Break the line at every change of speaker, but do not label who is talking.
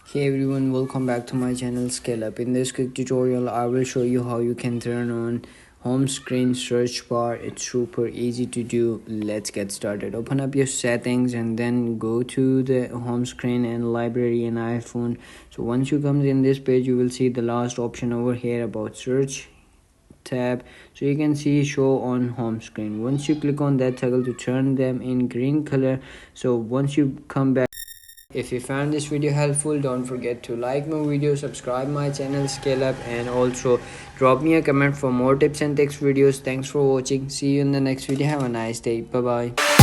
Hey everyone, welcome back to my channel Scale Up. In this quick tutorial, I will show you how you can turn on home screen search bar. It's super easy to do. Let's get started. Open up your settings and then go to the home screen and library and iPhone. So once you come in this page, you will see the last option over here about search tab. So you can see show on home screen. Once you click on that toggle to turn them in green color. So once you come back, if you found this video helpful, don't forget to like my video, subscribe my channel Scale Up, and also drop me a comment for more tips and tricks videos. Thanks for watching. See you in the next video. Have a nice day. Bye bye.